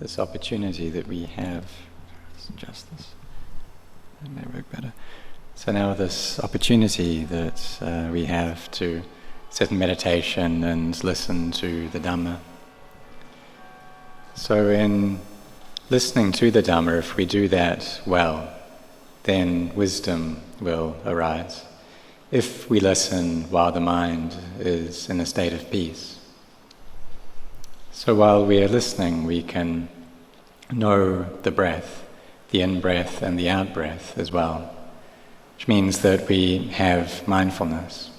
this opportunity that we have. Let's adjust this. That may work better. So now this opportunity that we have to sit in meditation and listen to the Dhamma. So in listening to the Dhamma, if we do that well, then wisdom will arise. If we listen while the mind is in a state of peace. So while we are listening, we can know the breath, the in-breath and the out-breath as well, which means that we have mindfulness.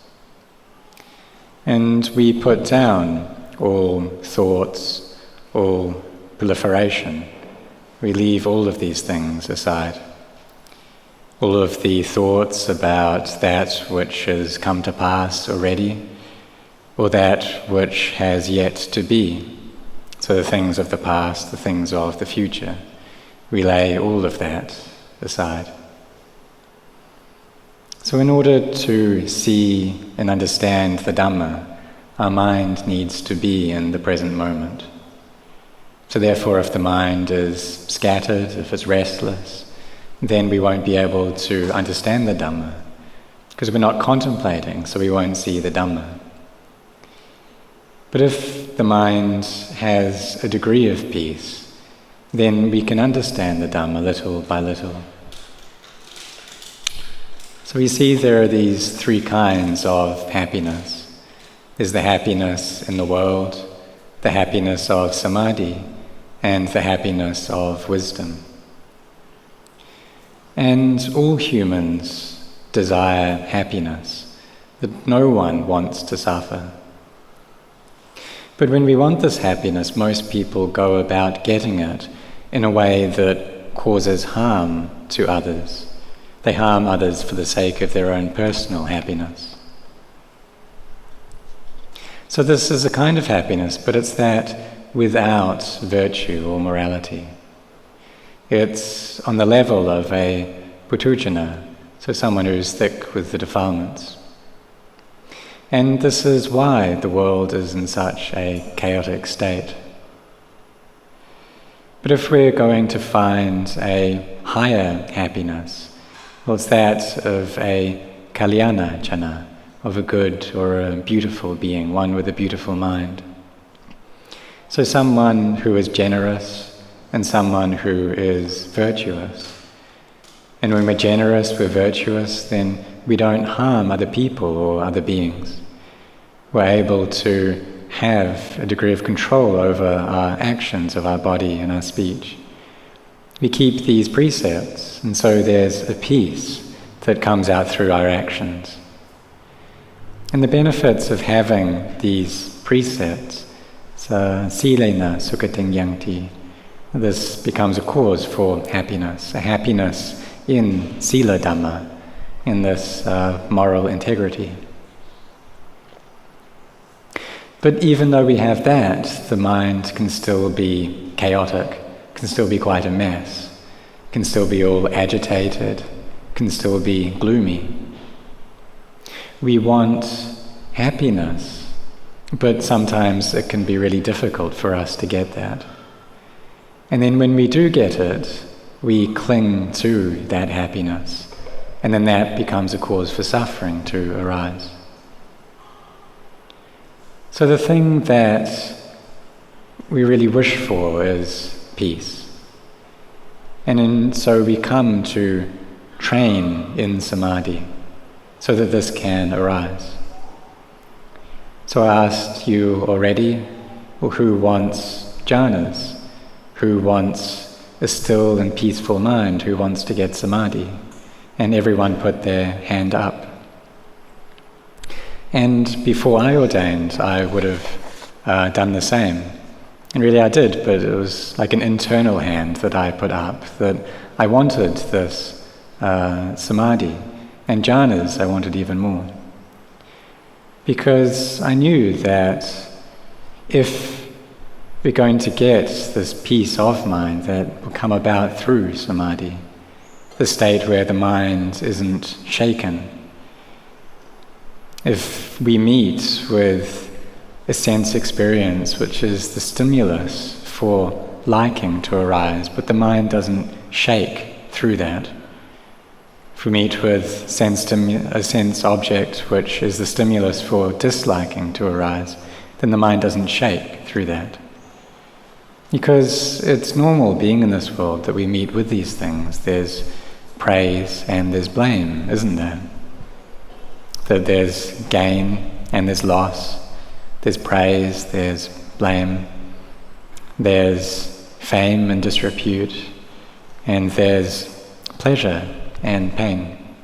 And we put down all thoughts, all proliferation. We leave all of these things aside. All of the thoughts about that which has come to pass already, or that which has yet to be. So the things of the past, the things of the future, we lay all of that aside. So in order to see and understand the Dhamma, our mind needs to be in the present moment. So therefore, if the mind is scattered, if it's restless, then we won't be able to understand the Dhamma, because we're not contemplating, so we won't see the Dhamma. But if the mind has a degree of peace, then we can understand the Dhamma little by little. So we see there are these three kinds of happiness. There's the happiness in the world, the happiness of samadhi, and the happiness of wisdom. And all humans desire happiness, that no one wants to suffer. But when we want this happiness, most people go about getting it in a way that causes harm to others. They harm others for the sake of their own personal happiness. So this is a kind of happiness, but it's that without virtue or morality. It's on the level of a putujana, so someone who's thick with the defilements. And this is why the world is in such a chaotic state. But if we're going to find a higher happiness, well, it's that of a kalyana jana, of a good or a beautiful being, one with a beautiful mind. So someone who is generous and someone who is virtuous. And when we're generous, we're virtuous, then we don't harm other people or other beings. We're able to have a degree of control over our actions of our body and our speech. We keep these precepts, and so there's a peace that comes out through our actions. And the benefits of having these precepts, silena sukhating yanti, this becomes a cause for happiness, a happiness in sila dhamma, in this moral integrity. But even though we have that, the mind can still be chaotic, can still be quite a mess, can still be all agitated, can still be gloomy. We want happiness, but sometimes it can be really difficult for us to get that. And then when we do get it, we cling to that happiness, and then that becomes a cause for suffering to arise. So the thing that we really wish for is peace. So we come to train in samadhi so that this can arise. So I asked you already, who wants jhanas? Who wants a still and peaceful mind? Who wants to get samadhi? And everyone put their hand up. And before I ordained, I would have done the same. And really I did, but it was like an internal hand that I put up, that I wanted this samadhi. And jhanas I wanted even more. Because I knew that if we're going to get this peace of mind that will come about through samadhi, the state where the mind isn't shaken, if we meet with a sense experience which is the stimulus for liking to arise, but the mind doesn't shake through that. If we meet with a sense object which is the stimulus for disliking to arise, then the mind doesn't shake through that. Because it's normal being in this world that we meet with these things. There's praise and there's blame, isn't there? That there's gain and there's loss. There's praise, there's blame. There's fame and disrepute. And there's pleasure and pain.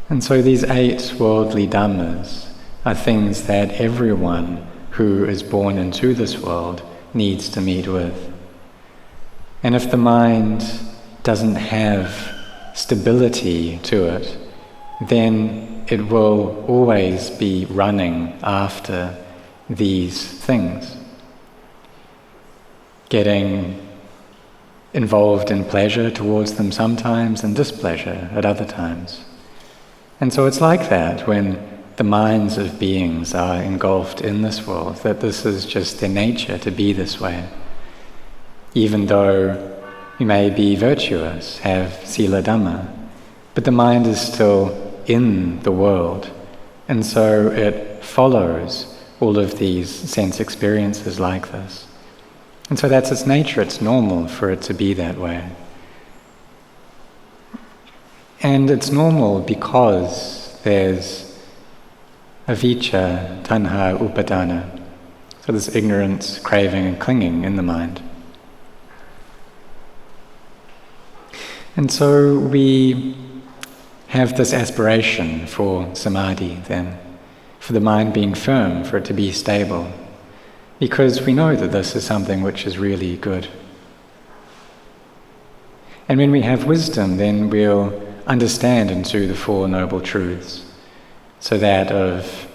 And so these 8 worldly Dhammas are things that everyone who is born into this world needs to meet with. And if the mind doesn't have stability to it, then it will always be running after these things, getting involved in pleasure towards them sometimes and displeasure at other times. And so it's like that when the minds of beings are engulfed in this world, that this is just their nature to be this way. Even though you may be virtuous, have sila Dhamma, but the mind is still in the world, and so it follows all of these sense experiences like this. And so that's its nature, it's normal for it to be that way. And it's normal because there's avijja, tanha, upadana. So there's ignorance, craving and clinging in the mind. And so we have this aspiration for samadhi then, for the mind being firm, for it to be stable, because we know that this is something which is really good. And when we have wisdom, then we'll understand into the 4 Noble Truths. So that of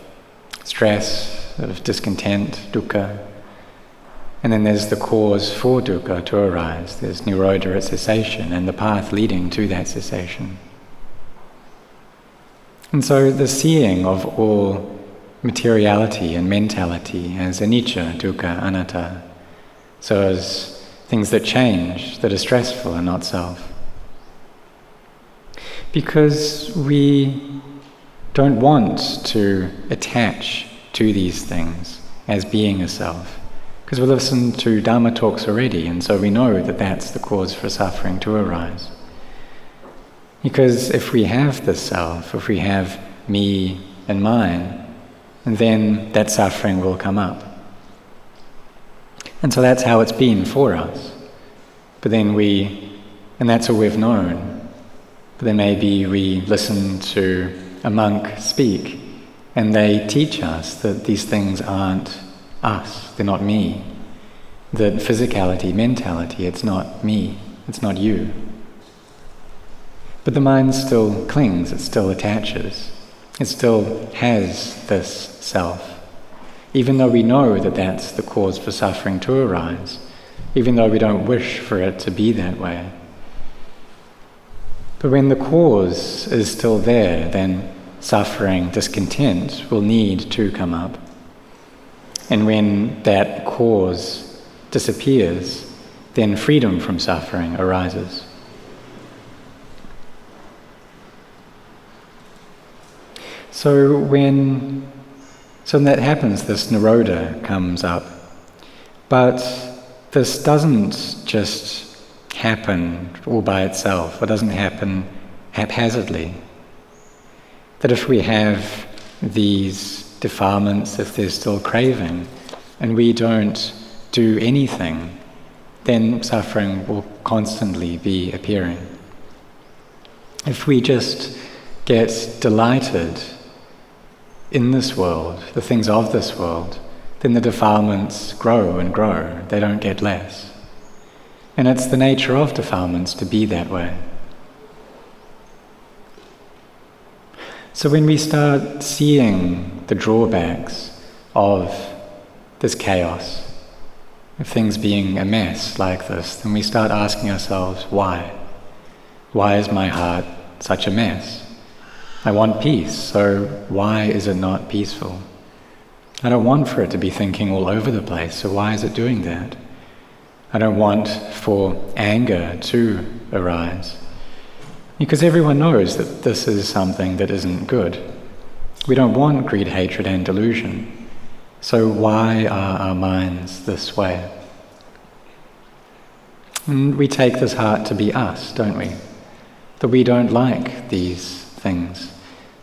stress, of discontent, dukkha, and then there's the cause for dukkha to arise. There's nirodha at cessation and the path leading to that cessation. And so the seeing of all materiality and mentality as anicca, dukkha, anatta, so as things that change, that are stressful and not self. Because we don't want to attach to these things as being a self. Because we listened to Dhamma talks already, and so we know that that's the cause for suffering to arise. Because if we have the self, if we have me and mine, then that suffering will come up. And so that's how it's been for us. But then and that's all we've known. But then maybe we listen to a monk speak, and they teach us that these things aren't us, they're not me. That physicality, mentality, it's not me, it's not you. But the mind still clings, it still attaches. It still has this self. Even though we know that that's the cause for suffering to arise, even though we don't wish for it to be that way. But when the cause is still there, then suffering, discontent will need to come up. And when that cause disappears, then freedom from suffering arises. So when that happens, this nirodha comes up. But this doesn't just happen all by itself. It doesn't happen haphazardly. That if we have these defilements, if there's still craving, and we don't do anything, then suffering will constantly be appearing. If we just get delighted in this world, the things of this world, then the defilements grow and grow, they don't get less. And it's the nature of defilements to be that way. So when we start seeing the drawbacks of this chaos, of things being a mess like this, then we start asking ourselves, why? Why is my heart such a mess? I want peace, so why is it not peaceful? I don't want for it to be thinking all over the place, so why is it doing that? I don't want for anger to arise. Because everyone knows that this is something that isn't good. We don't want greed, hatred, and delusion. So why are our minds this way? And we take this heart to be us, don't we? That we don't like these things.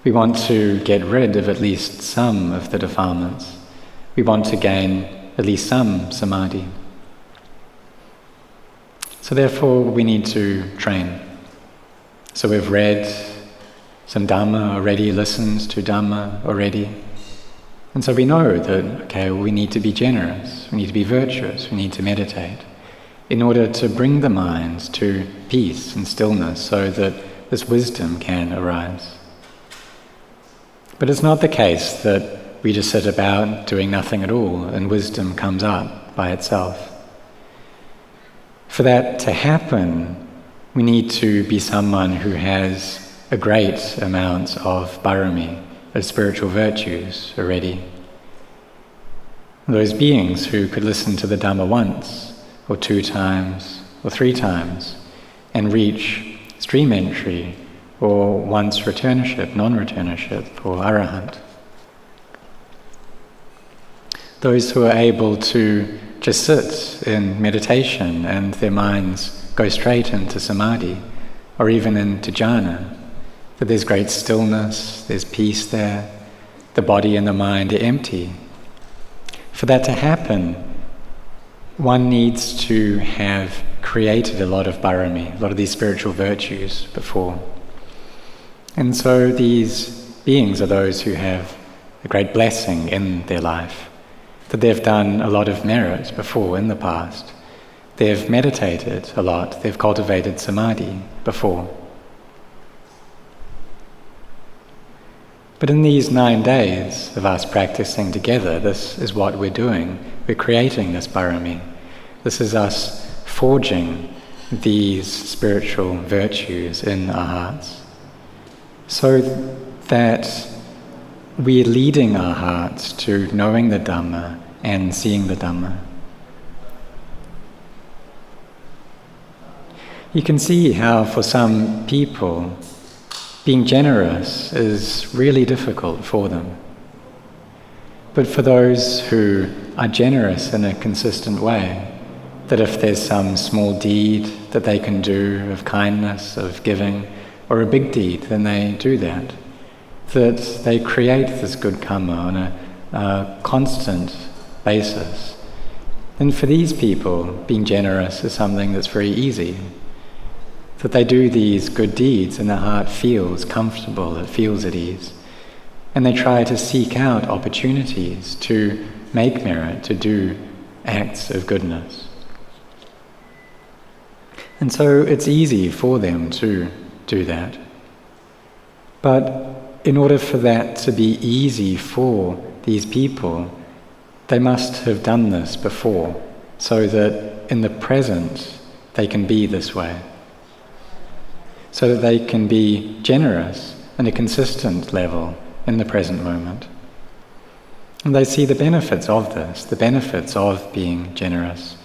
We want to get rid of at least some of the defilements. We want to gain at least some samadhi. So therefore we need to train. So we've read some Dhamma already, listened to Dhamma already. And so we know that, okay, we need to be generous, we need to be virtuous, we need to meditate in order to bring the mind to peace and stillness so that this wisdom can arise. But it's not the case that we just sit about doing nothing at all and wisdom comes up by itself. For that to happen, we need to be someone who has a great amount of bharami, of spiritual virtues already. Those beings who could listen to the Dhamma once, or 2 times, or 3 times, and reach stream entry, or once returnership, non-returnership, or arahant. Those who are able to just sit in meditation and their minds go straight into samadhi, or even into jhana, that there's great stillness, there's peace there, the body and the mind are empty. For that to happen, one needs to have created a lot of bharami, a lot of these spiritual virtues before. And so these beings are those who have a great blessing in their life, that they've done a lot of merit before in the past. They've meditated a lot, they've cultivated samadhi before. But in these 9 days of us practicing together, this is what we're doing. We're creating this bharami. This is us forging these spiritual virtues in our hearts, so that we're leading our hearts to knowing the Dhamma and seeing the Dhamma. You can see how for some people being generous is really difficult for them. But for those who are generous in a consistent way, that if there's some small deed that they can do of kindness, of giving, or a big deed, then they do that. That they create this good karma on a constant basis. And for these people, being generous is something that's very easy. That they do these good deeds and their heart feels comfortable, it feels at ease. And they try to seek out opportunities to make merit, to do acts of goodness. And so it's easy for them to do that. But in order for that to be easy for these people, they must have done this before, so that in the present they can be this way. So that they can be generous on a consistent level in the present moment. And they see the benefits of this, the benefits of being generous,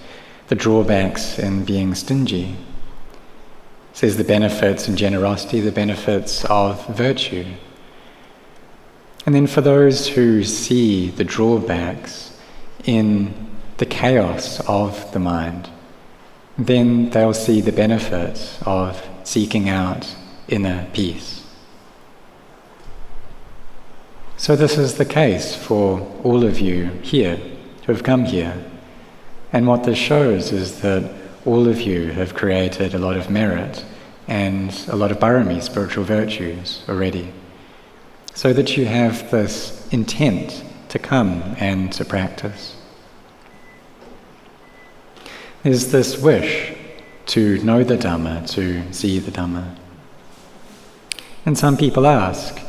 the drawbacks in being stingy. It says the benefits in generosity, the benefits of virtue. And then for those who see the drawbacks in the chaos of the mind, then they'll see the benefits of seeking out inner peace. So this is the case for all of you here who have come here. And what this shows is that all of you have created a lot of merit and a lot of bharami, spiritual virtues already, so that you have this intent to come and to practice. There's this wish to know the Dhamma, to see the Dhamma. And some people ask,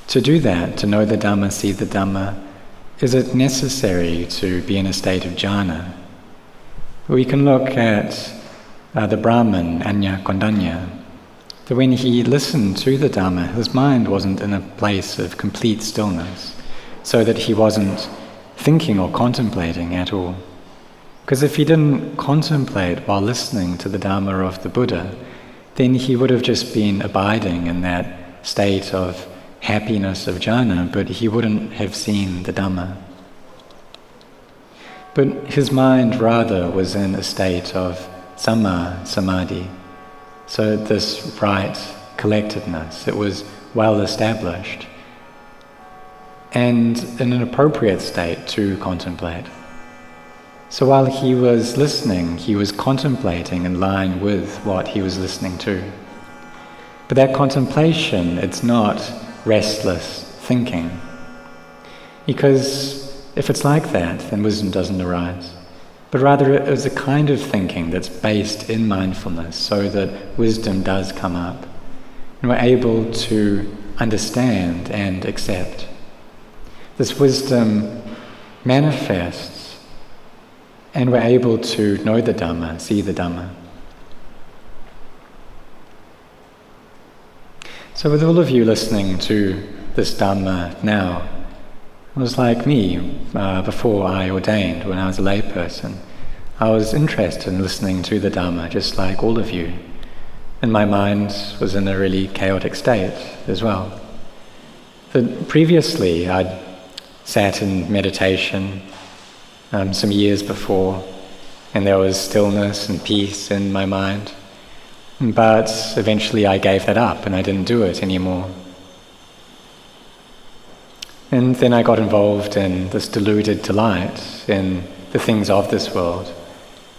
to do that, to know the Dhamma, see the Dhamma, is it necessary to be in a state of jhana? We can look at the Brahmin, Anya Kondanya, that when he listened to the Dhamma, his mind wasn't in a place of complete stillness, so that he wasn't thinking or contemplating at all. Because if he didn't contemplate while listening to the Dhamma of the Buddha, then he would have just been abiding in that state of happiness of jhana, but he wouldn't have seen the Dhamma. But his mind rather was in a state of samma samadhi. So this right collectedness, it was well established and in an appropriate state to contemplate. So while he was listening, he was contemplating in line with what he was listening to. But that contemplation, it's not restless thinking. Because if it's like that, then wisdom doesn't arise. But rather it is a kind of thinking that's based in mindfulness so that wisdom does come up. And we're able to understand and accept. This wisdom manifests and we're able to know the Dhamma, see the Dhamma. So with all of you listening to this Dhamma now, it was like me before I ordained, when I was a layperson. I was interested in listening to the Dhamma, just like all of you. And my mind was in a really chaotic state as well. But previously I'd sat in meditation some years before, and there was stillness and peace in my mind. But eventually I gave that up and I didn't do it anymore. And then I got involved in this deluded delight in the things of this world,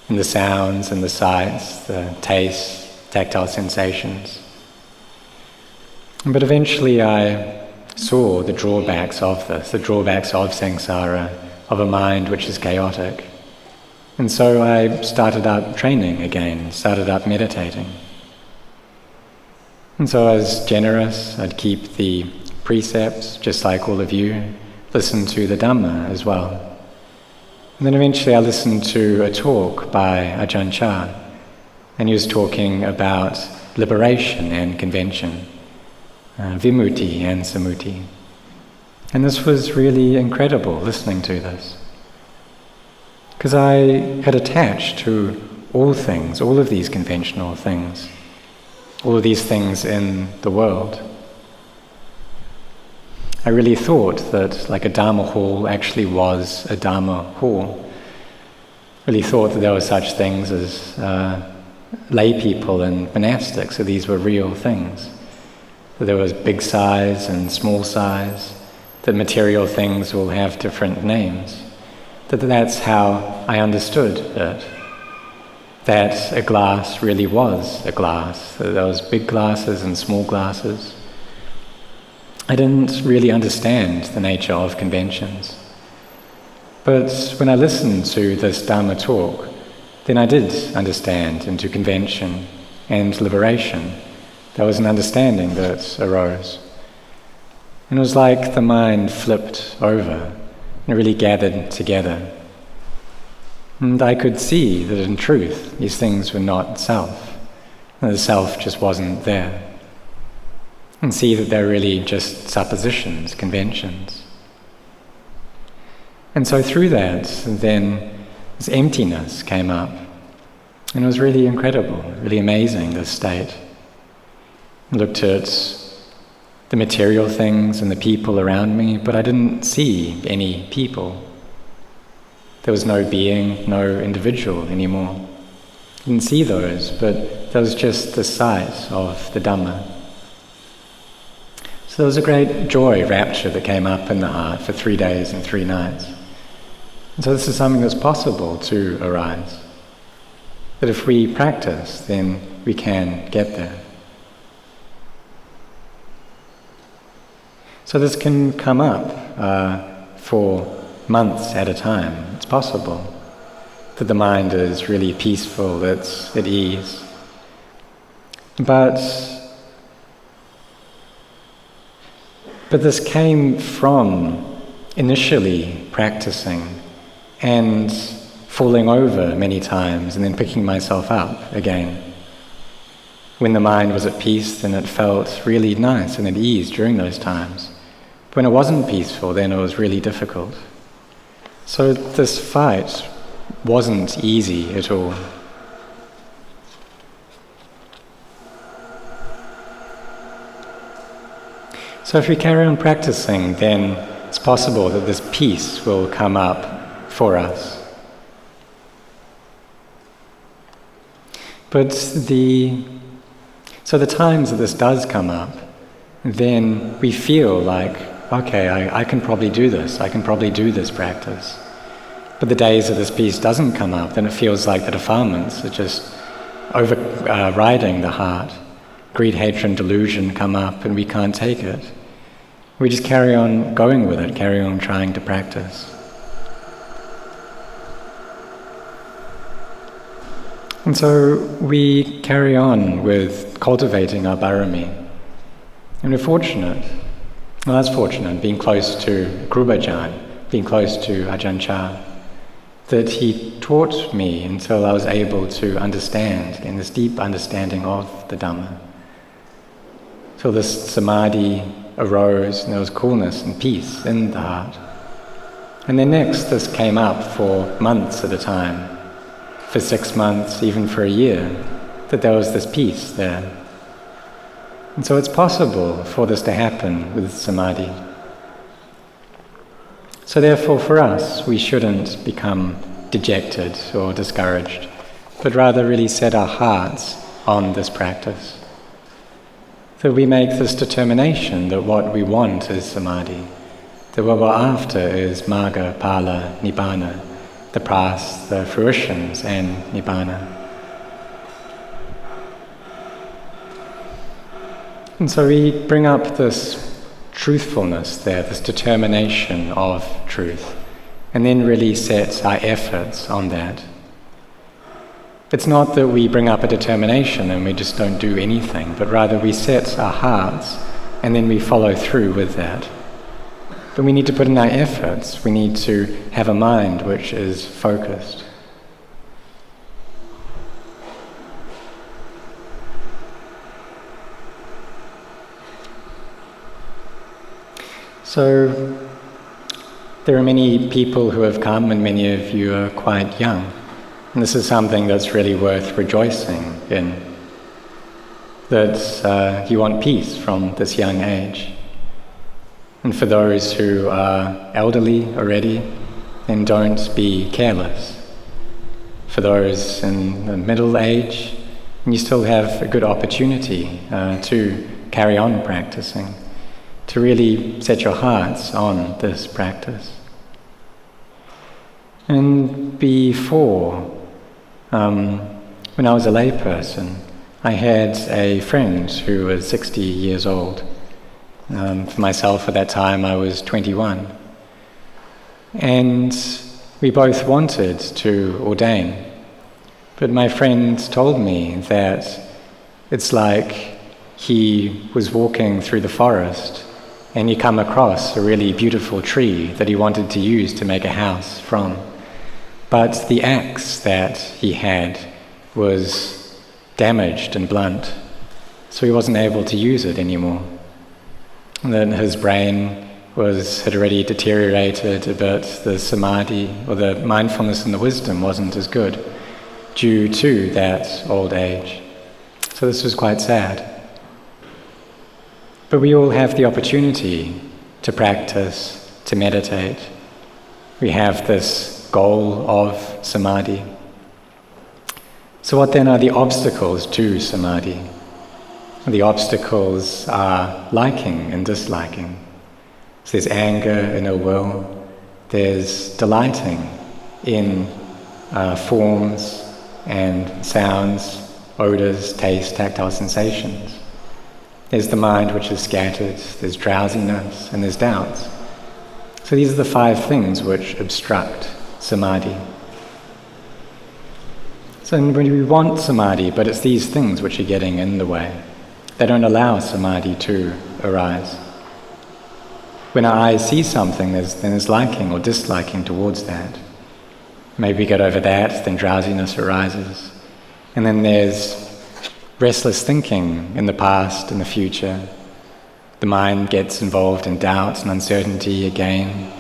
in the sounds and the sights, the tastes, tactile sensations. But eventually I saw the drawbacks of this, the drawbacks of samsara, of a mind which is chaotic. And so I started up training again, started up meditating. And so I was generous, I'd keep the precepts, just like all of you, listen to the Dhamma as well. And then eventually I listened to a talk by Ajahn Chah, and he was talking about liberation and convention, vimutti and sammuti. And this was really incredible, listening to this. Because I had attached to all things, all of these conventional things, all of these things in the world. I really thought that like a Dhamma hall actually was a Dhamma hall. I really thought that there were such things as lay people and monastics, so these were real things. That there was big size and small size, that material things will have different names. That's how I understood it. That a glass really was a glass. That there was big glasses and small glasses. I didn't really understand the nature of conventions. But when I listened to this Dhamma talk, then I did understand into convention and liberation. There was an understanding that arose. And it was like the mind flipped over and really gathered together. And I could see that in truth, these things were not self. The self just wasn't there. And see that they're really just suppositions, conventions. And so through that, then this emptiness came up. And it was really incredible, really amazing, this state. I looked at the material things and the people around me, but I didn't see any people. There was no being, no individual anymore. I didn't see those, but there was just the sight of the Dhamma. So there was a great joy, rapture that came up in the heart for 3 days and 3 nights. And so this is something that's possible to arise. That if we practice, then we can get there. So this can come up for months at a time. It's possible that the mind is really peaceful, it's at ease. But this came from initially practicing and falling over many times and then picking myself up again. When the mind was at peace, then it felt really nice and at ease during those times. When it wasn't peaceful, then it was really difficult. So this fight wasn't easy at all. So if we carry on practicing, then it's possible that this peace will come up for us. But the times that this does come up, then we feel like, okay, I can probably do this, I can probably do this practice. But the days that this peace doesn't come up, then it feels like the defilements are just overriding the heart. Greed, hatred, and delusion come up and we can't take it. We just carry on going with it, carry on trying to practice. And so we carry on with cultivating our barami. And we're fortunate, well, that's fortunate, being close to Krubajan, being close to Ajahn Chah, that he taught me until I was able to understand, in this deep understanding of the Dhamma. So this samadhi arose, and there was coolness and peace in the heart. And then next, this came up for months at a time, for 6 months, even for a year, that there was this peace there. And so it's possible for this to happen with samadhi. So therefore, for us, we shouldn't become dejected or discouraged, but rather really set our hearts on this practice. That we make this determination that what we want is samadhi, that what we're after is magga, phala, nibbana, the paths, the fruitions, and nibbana. And so we bring up this truthfulness there, this determination of truth, and then really set our efforts on that. It's not that we bring up a determination and we just don't do anything, but rather we set our hearts and then we follow through with that. But we need to put in our efforts, we need to have a mind which is focused. So there are many people who have come, and many of you are quite young. And this is something that's really worth rejoicing in, that you want peace from this young age. And for those who are elderly already, then don't be careless. For those in the middle age, you still have a good opportunity to carry on practicing, to really set your hearts on this practice. And before, when I was a layperson, I had a friend who was 60 years old. For myself at that time I was 21. And we both wanted to ordain. But my friend told me that it's like he was walking through the forest and he come across a really beautiful tree that he wanted to use to make a house from. But the axe that he had was damaged and blunt, so he wasn't able to use it anymore. And then his brain had already deteriorated a bit, the samadhi, or the mindfulness and the wisdom wasn't as good due to that old age. So this was quite sad. But we all have the opportunity to practice, to meditate. We have this goal of samadhi. So what then are the obstacles to samadhi? The obstacles are liking and disliking. So there's anger and ill will. There's delighting in forms and sounds, odours, taste, tactile sensations. There's the mind which is scattered, there's drowsiness, and there's doubts. So these are the 5 things which obstruct samadhi. So when we want samadhi, but it's these things which are getting in the way. They don't allow samadhi to arise. When our eyes see something, then there's liking or disliking towards that. Maybe we get over that, then drowsiness arises. And then there's restless thinking in the past and the future. The mind gets involved in doubts and uncertainty again.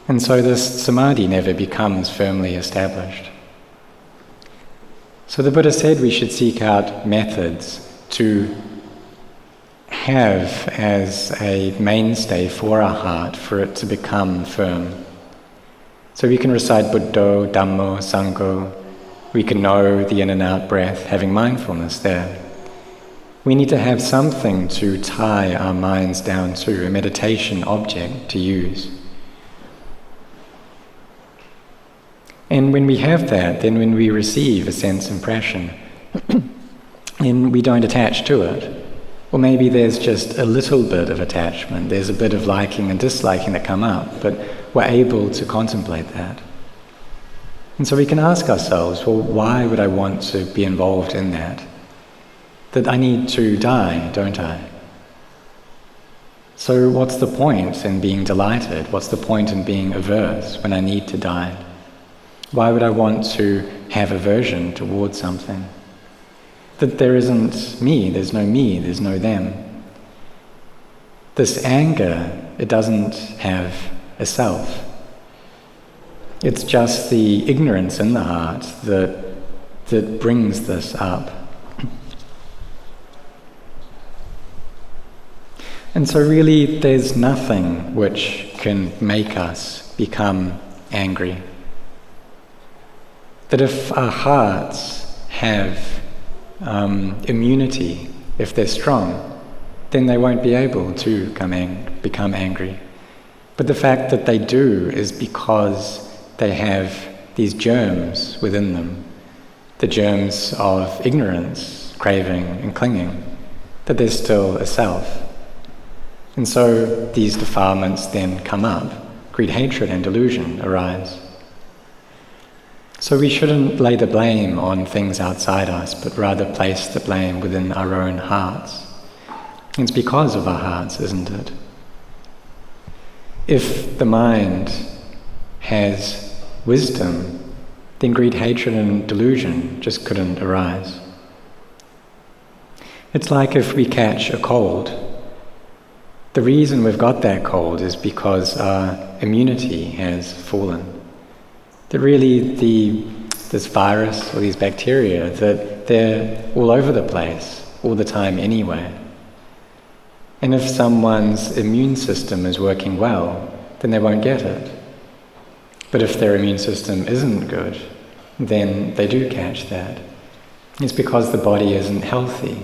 And so this samadhi never becomes firmly established. So the Buddha said we should seek out methods to have as a mainstay for our heart, for it to become firm. So we can recite Buddho, Dhammo, Sangho. We can know the in and out breath, having mindfulness there. We need to have something to tie our minds down to, a meditation object to use. And when we have that, then when we receive a sense impression, and we don't attach to it, or maybe there's just a little bit of attachment, there's a bit of liking and disliking that come up, but we're able to contemplate that. And so we can ask ourselves, well, why would I want to be involved in that? That I need to die, don't I? So what's the point in being delighted? What's the point in being averse when I need to die? Why would I want to have aversion towards something? That there isn't me, there's no them. This anger, it doesn't have a self. It's just the ignorance in the heart that brings this up. And so really there's nothing which can make us become angry. That if our hearts have immunity, if they're strong, then they won't be able to become angry. But the fact that they do is because they have these germs within them, the germs of ignorance, craving and clinging, that there's still a self. And so these defilements then come up, greed, hatred and delusion arise. So we shouldn't lay the blame on things outside us, but rather place the blame within our own hearts. It's because of our hearts, isn't it? If the mind has wisdom, then greed, hatred and delusion just couldn't arise. It's like if we catch a cold. The reason we've got that cold is because our immunity has fallen. That really this virus or these bacteria, that they're all over the place, all the time anyway. And if someone's immune system is working well, then they won't get it. But if their immune system isn't good, then they do catch that. It's because the body isn't healthy.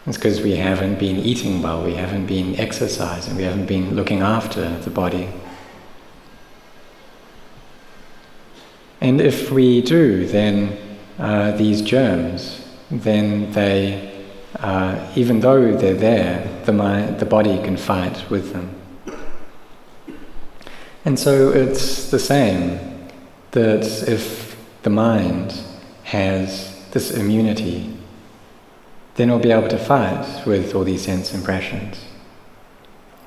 It's because we haven't been eating well, we haven't been exercising, we haven't been looking after the body. And if we do, then these germs, then they, even though they're there, the body can fight with them. And so it's the same, that if the mind has this immunity, then it'll be able to fight with all these sense impressions.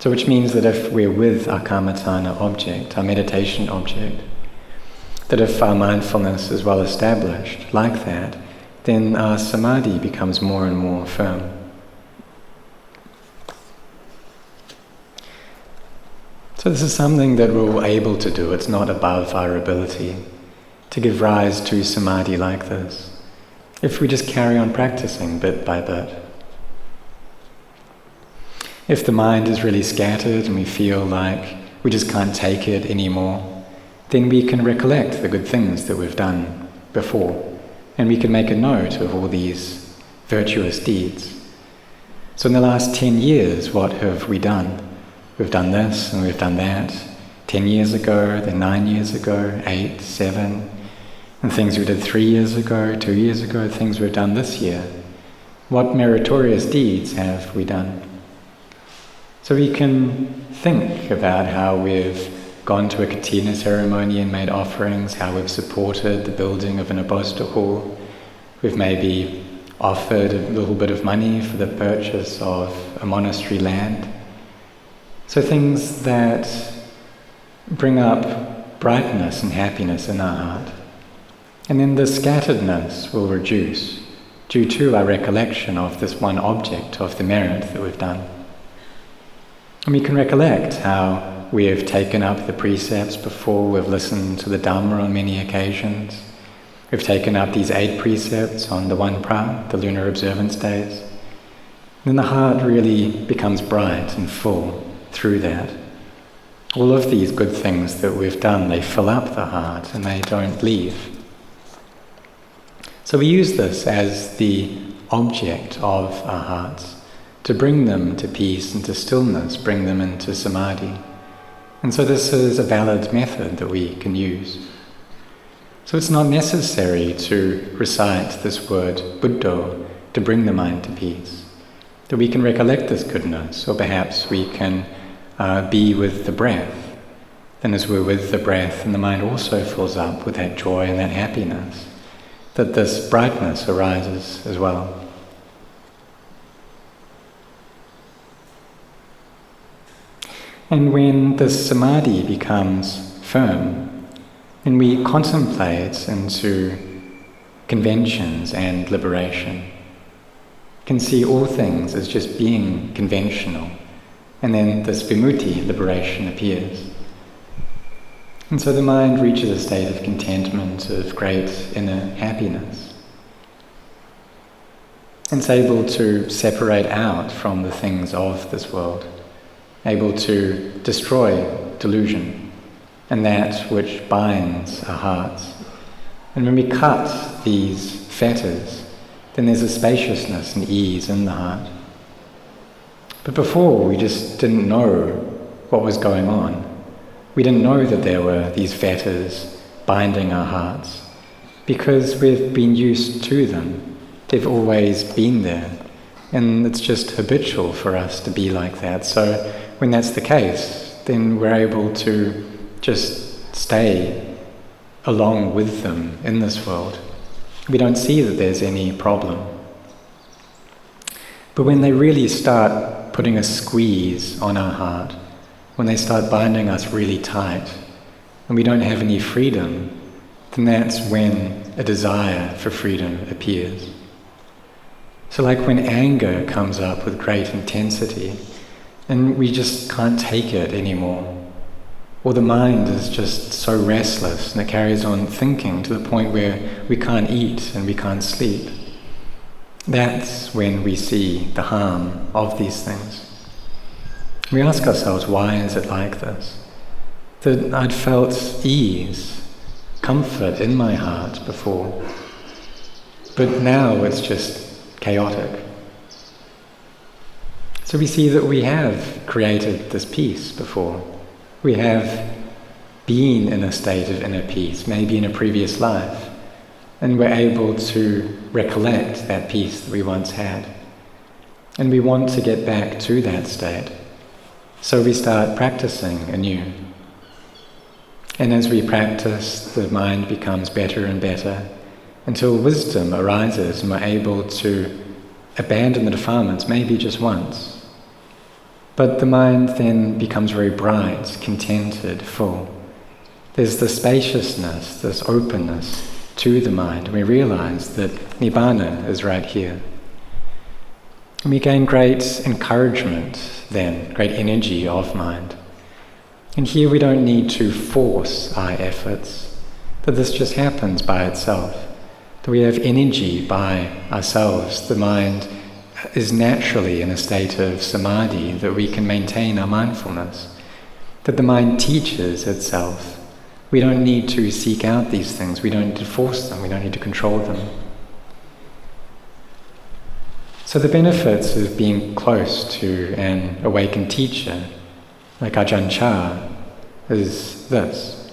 So which means that if we're with our kammatthana object, our meditation object, that if our mindfulness is well established like that, then our samadhi becomes more and more firm. So this is something that we're able to do. It's not above our ability to give rise to samadhi like this, if we just carry on practicing bit by bit. If the mind is really scattered and we feel like we just can't take it anymore, then we can recollect the good things that we've done before, and we can make a note of all these virtuous deeds. So in the last 10 years, what have we done? We've done this and we've done that. 10 years ago, then 9 years ago, 8, 7, and things we did 3 years ago, 2 years ago, things we've done this year. What meritorious deeds have we done? So we can think about how we've gone to a katina ceremony and made offerings, how we've supported the building of an abhosta hall. We've maybe offered a little bit of money for the purchase of a monastery land. So things that bring up brightness and happiness in our heart. And then the scatteredness will reduce due to our recollection of this one object of the merit that we've done. And we can recollect how We have taken up the precepts before, we've listened to the Dhamma on many occasions. We've taken up these 8 precepts on the 1 pra, the lunar observance days. Then the heart really becomes bright and full through that. All of these good things that we've done, they fill up the heart and they don't leave. So we use this as the object of our hearts, to bring them to peace and to stillness, bring them into samadhi. And so this is a valid method that we can use. So it's not necessary to recite this word, Buddho, to bring the mind to peace. That we can recollect this goodness, or perhaps we can be with the breath. Then as we're with the breath, and the mind also fills up with that joy and that happiness, that this brightness arises as well. And when this samadhi becomes firm, then we contemplate into conventions and liberation. Can see all things as just being conventional, and then this vimutti, liberation, appears. And so the mind reaches a state of contentment, of great inner happiness. It's able to separate out from the things of this world, able to destroy delusion and that which binds our hearts. And when we cut these fetters, then there's a spaciousness and ease in the heart. But before, we just didn't know what was going on. We didn't know that there were these fetters binding our hearts because we've been used to them. They've always been there, and it's just habitual for us to be like that. So when that's the case, then we're able to just stay along with them in this world. We don't see that there's any problem. But when they really start putting a squeeze on our heart, when they start binding us really tight, and we don't have any freedom, then that's when a desire for freedom appears. So like when anger comes up with great intensity, and we just can't take it anymore, or the mind is just so restless and it carries on thinking to the point where we can't eat and we can't sleep, that's when we see the harm of these things. We ask ourselves, why is it like this? That I'd felt ease, comfort in my heart before, but now it's just chaotic. So we see that we have created this peace before. We have been in a state of inner peace, maybe in a previous life, and we're able to recollect that peace that we once had. And we want to get back to that state. So we start practicing anew. And as we practice, the mind becomes better and better until wisdom arises and we're able to abandon the defilements, maybe just once. But the mind then becomes very bright, contented, full. There's the spaciousness, this openness to the mind. We realize that Nibbana is right here. And we gain great encouragement then, great energy of mind. And here we don't need to force our efforts, that this just happens by itself. That we have energy by ourselves. The mind is naturally in a state of samadhi, that we can maintain our mindfulness. That the mind teaches itself. We don't need to seek out these things, we don't need to force them, we don't need to control them. So the benefits of being close to an awakened teacher, like Ajahn Chah, is this.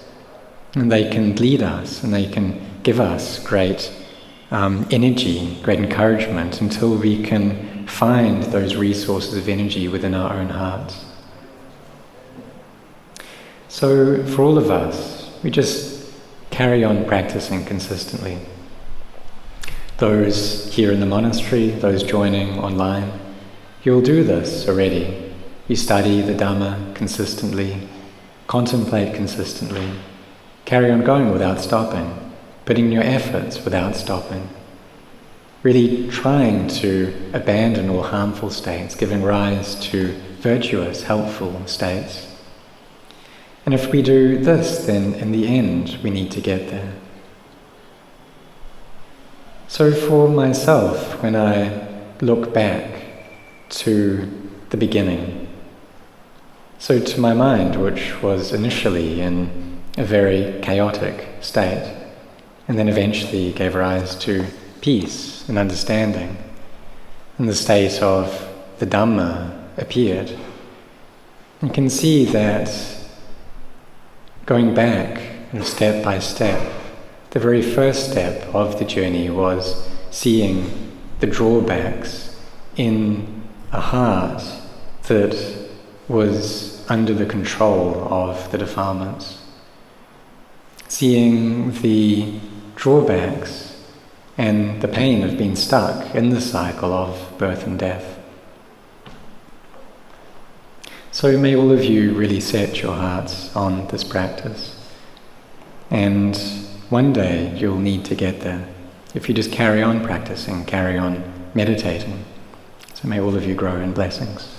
And they can lead us and they can give us great energy, great encouragement until we can find those resources of energy within our own hearts. So for all of us, we just carry on practicing consistently. Those here in the monastery, those joining online, you'll do this already. You study the Dhamma consistently, contemplate consistently, carry on going without stopping, putting your efforts without stopping, really trying to abandon all harmful states, giving rise to virtuous, helpful states. And if we do this, then in the end we need to get there. So for myself, when I look back to the beginning, so to my mind, which was initially in a very chaotic state, and then eventually gave rise to peace and understanding, and the state of the Dhamma appeared, you can see that going back step by step, the very first step of the journey was seeing the drawbacks in a heart that was under the control of the defilements. Seeing the drawbacks and the pain of being stuck in the cycle of birth and death. So may all of you really set your hearts on this practice. And one day you'll need to get there if you just carry on practicing, carry on meditating. So may all of you grow in blessings.